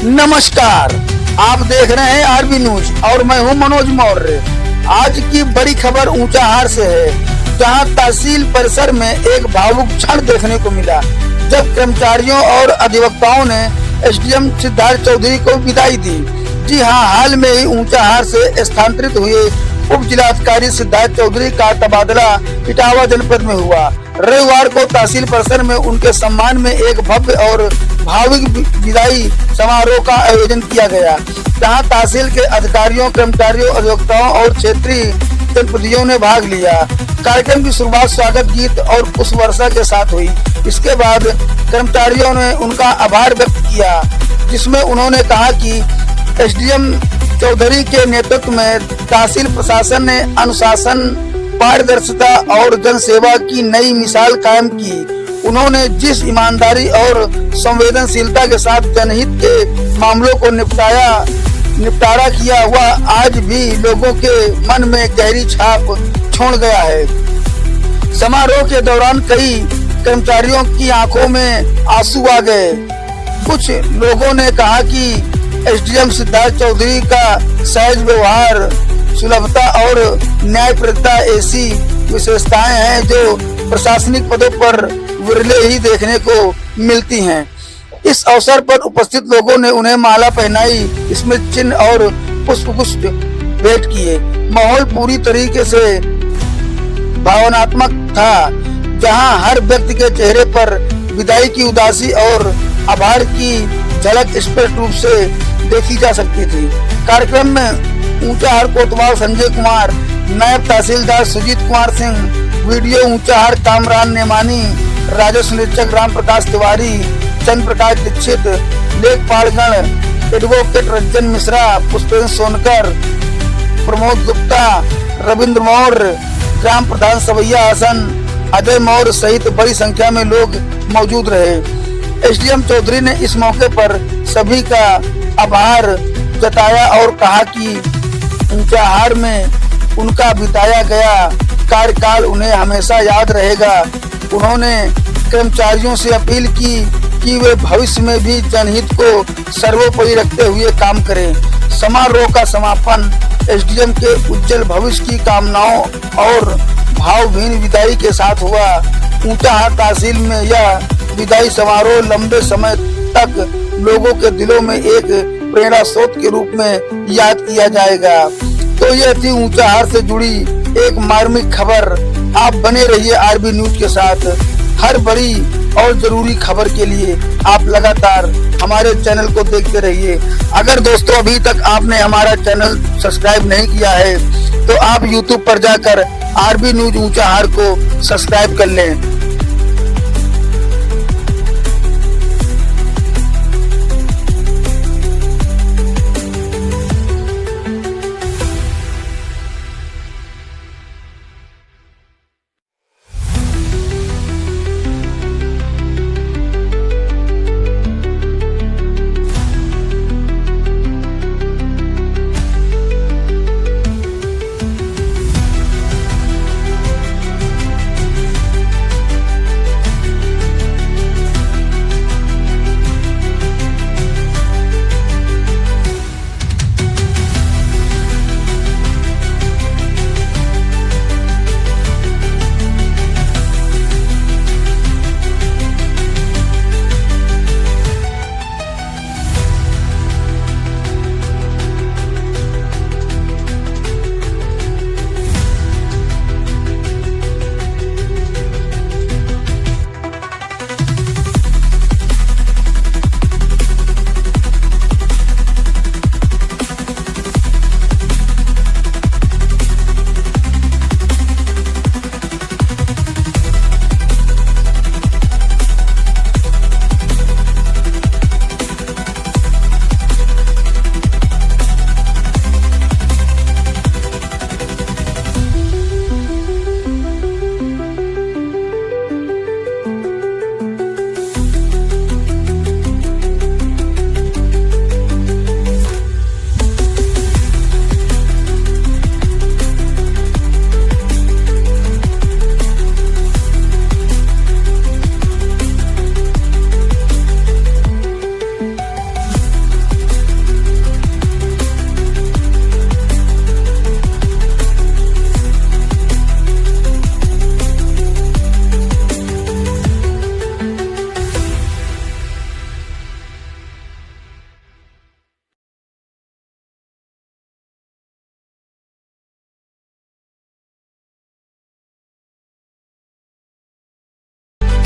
नमस्कार, आप देख रहे हैं आरबी न्यूज और मैं हूं मनोज मौर्य। आज की बड़ी खबर ऊंचाहार से है, जहां तहसील परिसर में एक भावुक क्षण देखने को मिला जब कर्मचारियों और अधिवक्ताओं ने एसडीएम सिद्धार्थ चौधरी को विदाई दी। जी हां, हाल में ही ऊंचाहार से स्थानांतरित हुए उप जिलाधिकारी सिद्धार्थ चौधरी का तबादला इटावा जनपद में हुआ। रविवार को तहसील परिसर में उनके सम्मान में एक भव्य और भावुक विदाई समारोह का आयोजन किया गया, जहां तहसील के अधिकारियों, कर्मचारियों, अधिवक्ताओं और क्षेत्रीय जनप्रतिनिधियों ने भाग लिया। कार्यक्रम की शुरुआत स्वागत गीत और पुष्प वर्षा के साथ हुई। इसके बाद कर्मचारियों ने उनका आभार व्यक्त किया, जिसमें उन्होंने कहा कि एसडीएम चौधरी के नेतृत्व में तहसील प्रशासन ने अनुशासन, पारदर्शिता और जनसेवा की नई मिसाल कायम की। उन्होंने जिस ईमानदारी और संवेदनशीलता के साथ जनहित के मामलों को निपटारा किया, वह आज भी लोगों के मन में गहरी छाप छोड़ गया है। समारोह के दौरान कई कर्मचारियों की आंखों में आंसू आ गए। कुछ लोगों ने कहा कि एसडीएम सिद्धार्थ चौधरी का सहज व्यवहार, सुलभता और न्यायप्रियता ऐसी विशेषताएं हैं जो प्रशासनिक पदों पर विरले ही देखने को मिलती हैं। इस अवसर पर उपस्थित लोगों ने उन्हें माला पहनाई, स्मृति चिन्ह और पुष्पगुच्छ भेंट किए। माहौल पूरी तरीके से भावनात्मक था, जहां हर व्यक्ति के चेहरे पर विदाई की उदासी और आभार की झलक स्पष्ट रूप से देखी जा सकती थी। कार्यक्रम में ऊंचाहार कोतवाल संजय कुमार, नायब तहसीलदार सुजीत कुमार सिंह, वीडियो ऊंचाहार कामरान नेमानी, राजस्व निरीक्षक राम प्रकाश तिवारी, चंद्र प्रकाश दीक्षित, लेखपालगण एडवोकेट रंजन मिश्रा, पुष्पेंद्र सोनकर, प्रमोद गुप्ता, रविंद्र मौर्य, ग्राम प्रधान सवैया हसन, अजय मौर्य सहित बड़ी संख्या में लोग मौजूद रहे। एसडीएम चौधरी ने इस मौके पर सभी का आभार जताया और कहा कि ऊंचाहार में उनका बिताया गया कार्यकाल उन्हें हमेशा याद रहेगा। उन्होंने कर्मचारियों से अपील की कि वे भविष्य में भी जनहित को सर्वोपरि रखते हुए काम करें। समारोह का समापन एसडीएम के उज्जवल भविष्य की कामनाओं और भावभीनी विदाई के साथ हुआ। ऊंचाहार तहसील में यह विदाई समारोह लंबे समय तक लोगों के दिलों में एक प्रेरणा स्रोत के रूप में याद किया जाएगा। तो यह थी ऊंचाहार से जुड़ी एक मार्मिक खबर। आप बने रहिए आरबी न्यूज के साथ। हर बड़ी और जरूरी खबर के लिए आप लगातार हमारे चैनल को देखते रहिए। अगर दोस्तों अभी तक आपने हमारा चैनल सब्सक्राइब नहीं किया है तो आप यूट्यूब पर जाकर आरबी न्यूज ऊंचाहार को सब्सक्राइब कर लें।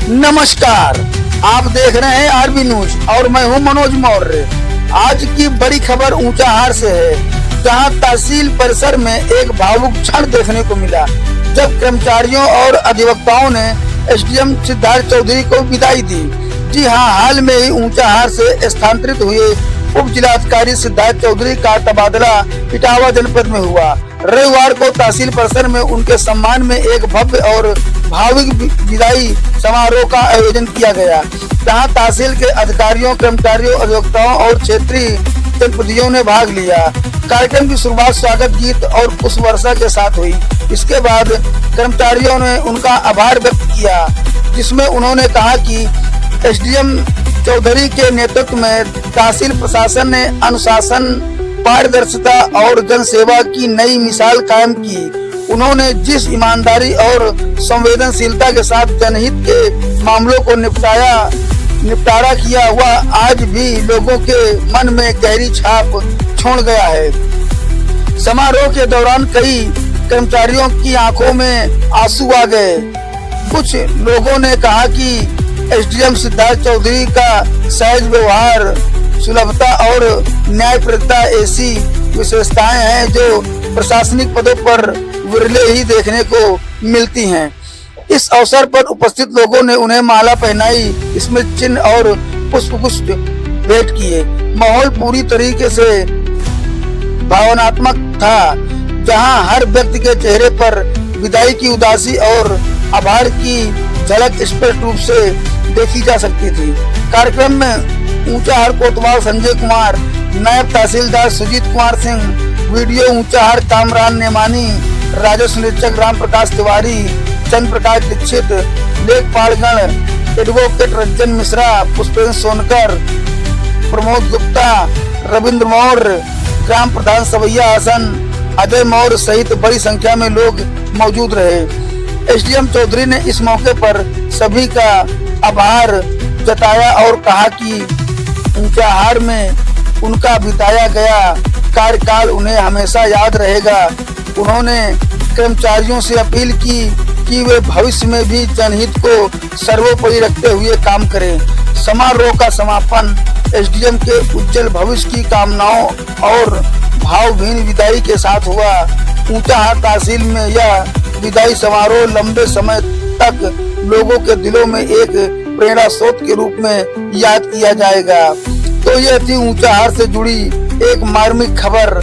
नमस्कार, आप देख रहे हैं आरबी न्यूज और मैं हूं मनोज मौर्य। आज की बड़ी खबर ऊंचाहार से है, जहां तहसील परिसर में एक भावुक क्षण देखने को मिला, जब कर्मचारियों और अधिवक्ताओं ने एसडीएम सिद्धार्थ चौधरी को विदाई दी। जी हां, हाल में ही ऊंचाहार से स्थानांतरित हुए उप जिलाधिकारी सिद्धार्थ चौधरी का तबादला इटावा जनपद में हुआ। रविवार को तहसील परिसर में उनके सम्मान में एक भव्य और भावुक विदाई समारोह का आयोजन किया गया, जहां तहसील के अधिकारियों, कर्मचारियों, अधिवक्ताओं और क्षेत्रीय जनप्रतिनिधियों ने भाग लिया। कार्यक्रम की शुरुआत स्वागत गीत और पुष्प वर्षा के साथ हुई। इसके बाद कर्मचारियों ने उनका आभार व्यक्त किया, जिसमें उन्होंने कहा कि एसडीएम चौधरी के नेतृत्व में तहसील प्रशासन ने अनुशासन, पारदर्शिता और जनसेवा की नई मिसाल कायम की। उन्होंने जिस ईमानदारी और संवेदनशीलता के साथ जनहित के मामलों को निपटारा किया, वह आज भी लोगों के मन में गहरी छाप छोड़ गया है। समारोह के दौरान कई कर्मचारियों की आंखों में आंसू आ गए। कुछ लोगों ने कहा कि एसडीएम सिद्धार्थ चौधरी का सहज व्यवहार, सुलभता और न्यायप्रियता ऐसी विशेषताएं हैं जो प्रशासनिक पदों पर विरले ही देखने को मिलती हैं। इस अवसर पर उपस्थित लोगों ने उन्हें माला पहनाई, स्मृति चिन्ह और पुष्पगुच्छ भेंट किए। माहौल पूरी तरीके से भावनात्मक था, जहां हर व्यक्ति के चेहरे पर विदाई की उदासी और आभार की झलक स्पष्ट रूप से देखी जा सकती थी। कार्यक्रम में ऊंचाहार कोतवाल संजय कुमार, नायब तहसीलदार सुजीत कुमार सिंह, वीडियो ऊंचाहार कामरान नेमानी, राजस्व निरीक्षक राम प्रकाश तिवारी, चंद्र प्रकाश दीक्षित, लेखपालगण एडवोकेट रंजन मिश्रा, पुष्पेंद्र सोनकर, प्रमोद गुप्ता, रविंद्र मौर्य, ग्राम प्रधान सवैया हसन, अजय मौर्य सहित बड़ी संख्या में लोग मौजूद रहे। एसडीएम चौधरी ने इस मौके पर सभी का आभार जताया और कहा कि ऊंचाहार में उनका बिताया गया कार्यकाल उन्हें हमेशा याद रहेगा। उन्होंने कर्मचारियों से अपील की कि वे भविष्य में भी जनहित को सर्वोपरि रखते हुए काम करें। समारोह का समापन एसडीएम के उज्जवल भविष्य की कामनाओं और भावभीनी विदाई के साथ हुआ। ऊंचाहार तहसील में यह विदाई समारोह लंबे समय तक लोगों के दिलों में एक प्रेरणा स्रोत के रूप में याद किया जाएगा। तो यह थी ऊंचाहार से जुड़ी एक मार्मिक खबर।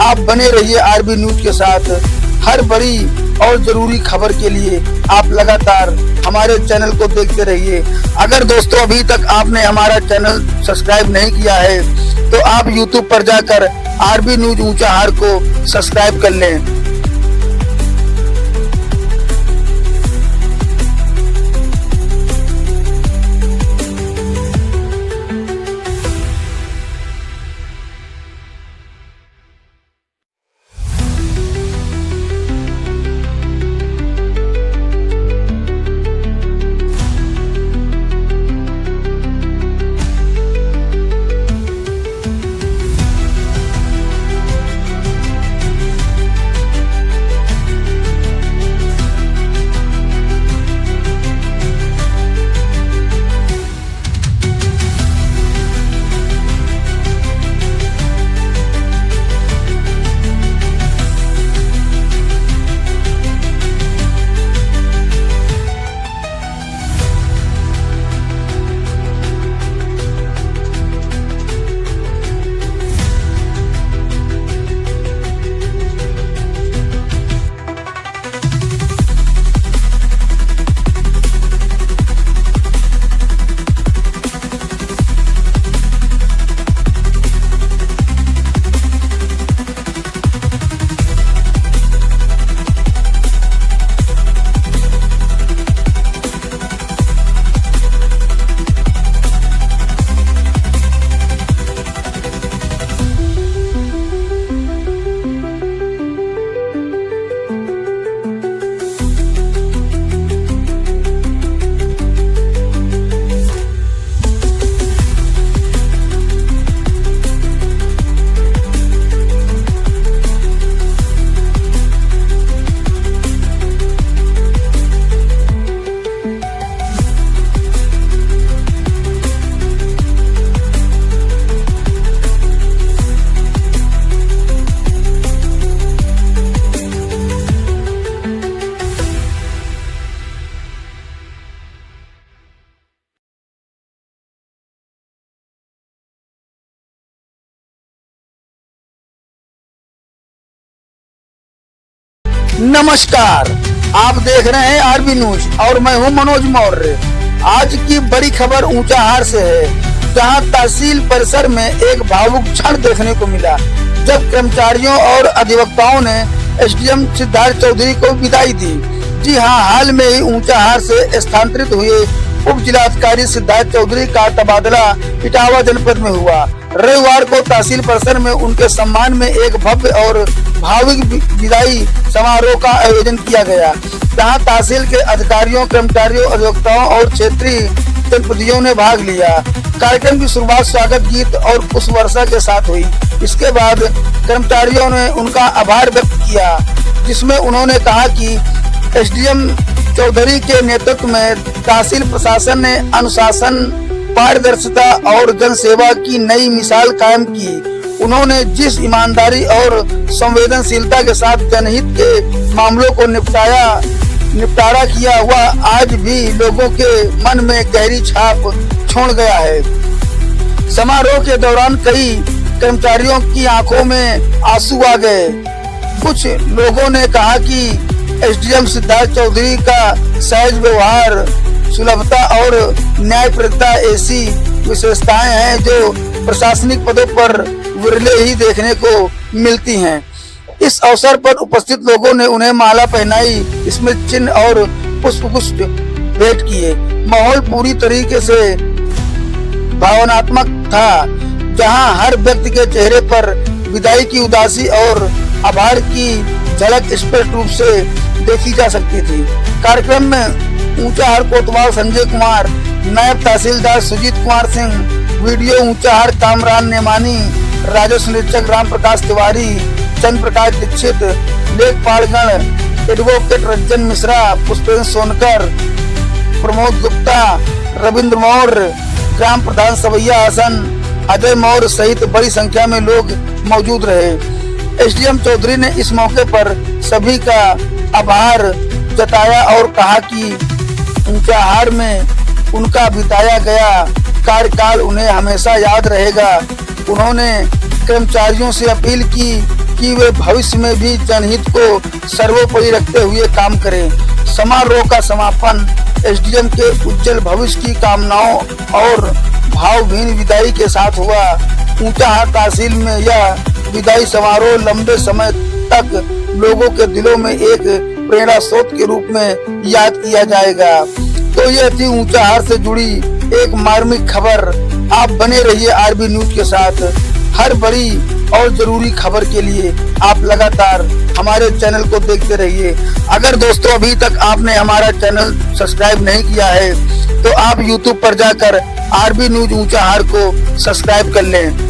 आप बने रहिए आरबी न्यूज के साथ। हर बड़ी और जरूरी खबर के लिए आप लगातार हमारे चैनल को देखते रहिए। अगर दोस्तों अभी तक आपने हमारा चैनल सब्सक्राइब नहीं किया है तो आप यूट्यूब पर जाकर आरबी न्यूज ऊंचाहार को सब्सक्राइब कर लें। नमस्कार, आप देख रहे हैं आरबी न्यूज और मैं हूं मनोज मौर्य। आज की बड़ी खबर ऊंचाहार से है, जहां तहसील परिसर में एक भावुक क्षण देखने को मिला, जब कर्मचारियों और अधिवक्ताओं ने एसडीएम सिद्धार्थ चौधरी को विदाई दी। जी हां, हाल में ही ऊंचाहार से स्थानांतरित हुए उप जिलाधिकारी सिद्धार्थ चौधरी का तबादला इटावा जनपद में हुआ। रविवार को तहसील परिसर में उनके सम्मान में एक भव्य और भावुक विदाई समारोह का आयोजन किया गया, जहां तहसील के अधिकारियों, कर्मचारियों, अधिवक्ताओं और क्षेत्रीय जनप्रतिनिधियों ने भाग लिया। कार्यक्रम की शुरुआत स्वागत गीत और पुष्प वर्षा के साथ हुई। इसके बाद कर्मचारियों ने उनका आभार व्यक्त किया, जिसमें उन्होंने कहा कि एसडीएम चौधरी के नेतृत्व में तहसील प्रशासन ने अनुशासन, पारदर्शिता और जन सेवा की नई मिसाल कायम की। उन्होंने जिस ईमानदारी और संवेदनशीलता के साथ जनहित के मामलों को निपटारा किया, वह आज भी लोगों के मन में गहरी छाप छोड़ गया है। समारोह के दौरान कई कर्मचारियों की आंखों में आंसू आ गए। कुछ लोगों ने कहा कि एसडीएम सिद्धार्थ चौधरी का सहज व्यवहार, सुलभता और न्यायप्रियता ऐसी विशेषताएं हैं जो प्रशासनिक पदों पर विरले ही देखने को मिलती हैं। इस अवसर पर उपस्थित लोगों ने उन्हें माला पहनाई, स्मृति चिन्ह और पुष्पगुच्छ भेंट किए। माहौल पूरी तरीके से भावनात्मक था, जहां हर व्यक्ति के चेहरे पर विदाई की उदासी और आभार की झलक स्पष्ट रूप से देखी जा सकती थी। कार्यक्रम में ऊंचाहार कोतवाल संजय कुमार, नायब तहसीलदार सुजीत कुमार सिंह, वीडियो ऊंचाहार कामरान नेमानी, राजस्व निरीक्षक राम प्रकाश तिवारी, चंद्र प्रकाश दीक्षित, लेखपालगण एडवोकेट रंजन मिश्रा, पुष्पेंद्र सोनकर, प्रमोद गुप्ता, रविंद्र मौर्य, ग्राम प्रधान सवैया हसन, अजय मौर्य सहित बड़ी संख्या में लोग मौजूद रहे। एसडीएम चौधरी ने इस मौके पर सभी का आभार जताया और कहा कि ऊंचाहार में उनका बिताया गया कार्यकाल उन्हें हमेशा याद रहेगा। उन्होंने कर्मचारियों से अपील की कि वे भविष्य में भी जनहित को सर्वोपरि रखते हुए काम करें। समारोह का समापन एसडीएम के उज्जवल भविष्य की कामनाओं और भावभीनी विदाई के साथ हुआ। ऊंचाहार तहसील में यह विदाई समारोह लंबे समय तक लोगों के दिलों में एक प्रेरणा स्रोत के रूप में याद किया जाएगा। तो यह थी ऊंचाहार से जुड़ी एक मार्मिक खबर। आप बने रहिए आरबी न्यूज के साथ। हर बड़ी और जरूरी खबर के लिए आप लगातार हमारे चैनल को देखते रहिए। अगर दोस्तों अभी तक आपने हमारा चैनल सब्सक्राइब नहीं किया है, तो आप यूट्यूब पर जाकर आरबी न्यूज ऊंचाहार को सब्सक्राइब कर लें।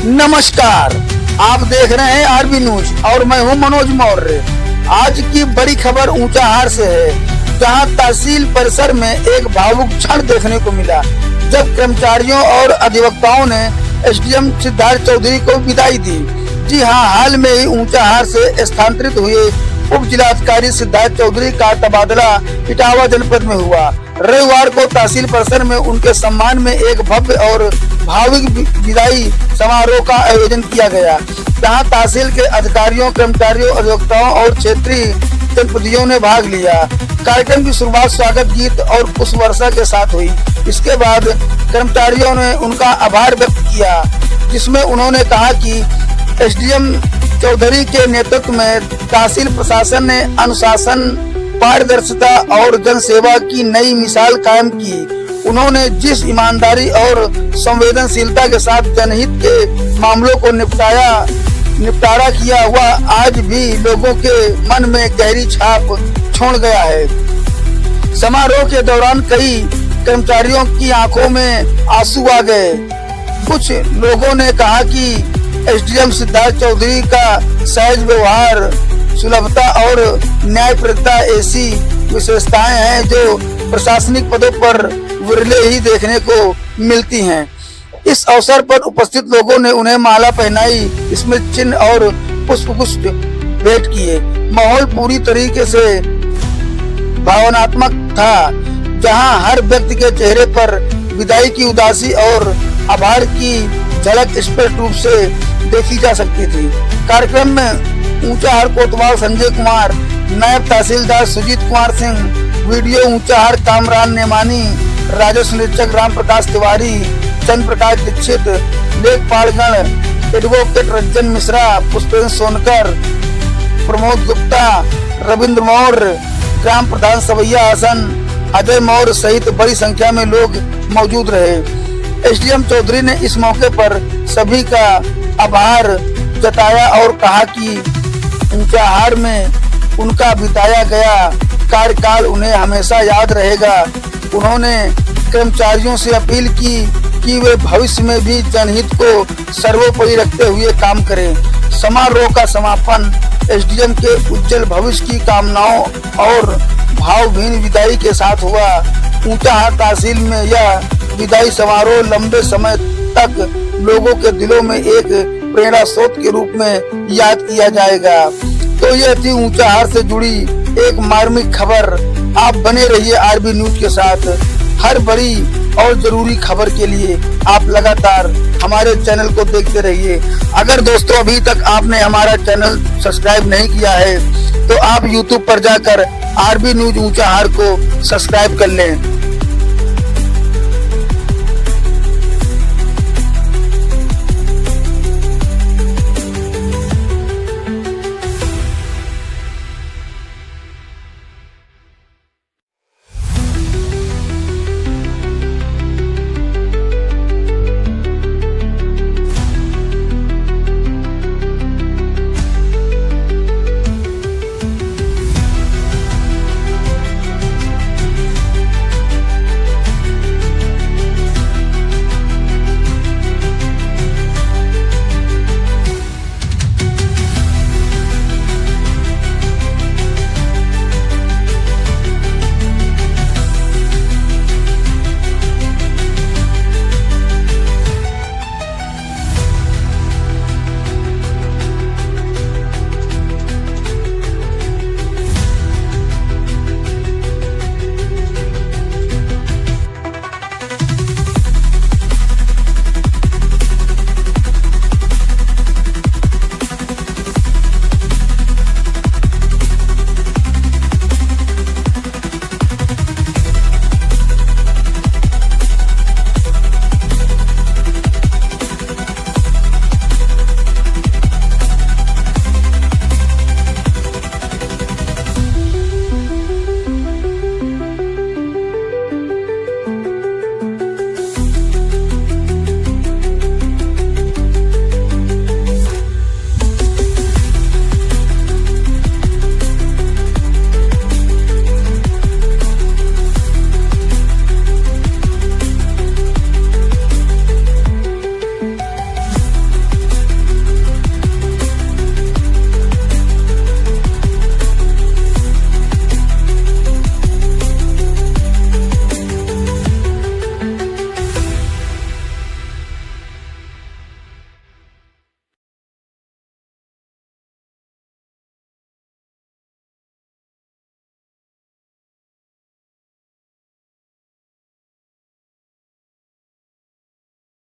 नमस्कार, आप देख रहे हैं आरबी न्यूज और मैं हूं मनोज मौर्य। आज की बड़ी खबर ऊंचाहार से है, जहां तहसील परिसर में एक भावुक क्षण देखने को मिला जब कर्मचारियों और अधिवक्ताओं ने एसडीएम सिद्धार्थ चौधरी को विदाई दी। जी हां, हाल में ही ऊंचाहार से स्थानांतरित हुए उप जिलाधिकारी सिद्धार्थ चौधरी का तबादला इटावा जनपद में हुआ। रविवार को तहसील परिसर में उनके सम्मान में एक भव्य और भावुक विदाई समारोह का आयोजन किया गया, जहां तहसील के अधिकारियों, कर्मचारियों, अधिवक्ताओं और क्षेत्रीय जनप्रतिनिधियों ने भाग लिया। कार्यक्रम की शुरुआत स्वागत गीत और पुष्प वर्षा के साथ हुई। इसके बाद कर्मचारियों ने उनका आभार व्यक्त किया, जिसमें उन्होंने कहा कि एसडीएम चौधरी के नेतृत्व में तहसील प्रशासन ने अनुशासन, पारदर्शिता और जनसेवा की नई मिसाल कायम की। उन्होंने जिस ईमानदारी और संवेदनशीलता के साथ जनहित के मामलों को निपटारा किया, वह आज भी लोगों के मन में गहरी छाप छोड़ गया है। समारोह के दौरान कई कर्मचारियों की आंखों में आंसू आ गए। कुछ लोगों ने कहा कि एसडीएम सिद्धार्थ चौधरी का सहज व्यवहार, सुलभता और न्यायप्रियता ऐसी विशेषताएं हैं जो प्रशासनिक पदों पर विरले ही देखने को मिलती हैं। इस अवसर पर उपस्थित लोगों ने उन्हें माला पहनाई, स्मृति चिन्ह और पुष्पगुच्छ भेंट किए। माहौल पूरी तरीके से भावनात्मक था, जहां हर व्यक्ति के चेहरे पर विदाई की उदासी और आभार की झलक स्पष्ट रूप से देखी जा सकती थी। कार्यक्रम में ऊंचाहार कोतवाल संजय कुमार, नायब तहसीलदार सुजीत कुमार सिंह, वीडियो ऊंचाहार कामरान नेमानी, राजस्व निरीक्षक राम प्रकाश तिवारी, चंद्र प्रकाश दीक्षित, लेखपालगण एडवोकेट रंजन मिश्रा, पुष्पेंद्र सोनकर, प्रमोद गुप्ता, रविंद्र मौर्य, ग्राम प्रधान सवैया हसन, अजय मौर्य सहित बड़ी संख्या में लोग मौजूद रहे। एसडीएम चौधरी ने इस मौके पर सभी का आभार जताया और कहा कि ऊंचाहार में उनका बिताया गया कार्यकाल उन्हें हमेशा याद रहेगा। उन्होंने कर्मचारियों से अपील की कि वे भविष्य में भी जनहित को सर्वोपरि रखते हुए काम करें। समारोह का समापन एसडीएम के उज्जवल भविष्य की कामनाओं और भावभीनी विदाई के साथ हुआ। ऊंचाहार तहसील में यह विदाई समारोह लंबे समय तक लोगों के दिलों में एक प्रेरणा स्रोत के रूप में याद किया जाएगा। तो यह थी ऊंचाहार से जुड़ी एक मार्मिक खबर। आप बने रहिए आरबी न्यूज के साथ। हर बड़ी और जरूरी खबर के लिए आप लगातार हमारे चैनल को देखते रहिए। अगर दोस्तों अभी तक आपने हमारा चैनल सब्सक्राइब नहीं किया है तो आप यूट्यूब पर जाकर आरबी न्यूज ऊंचाहार को सब्सक्राइब कर लें।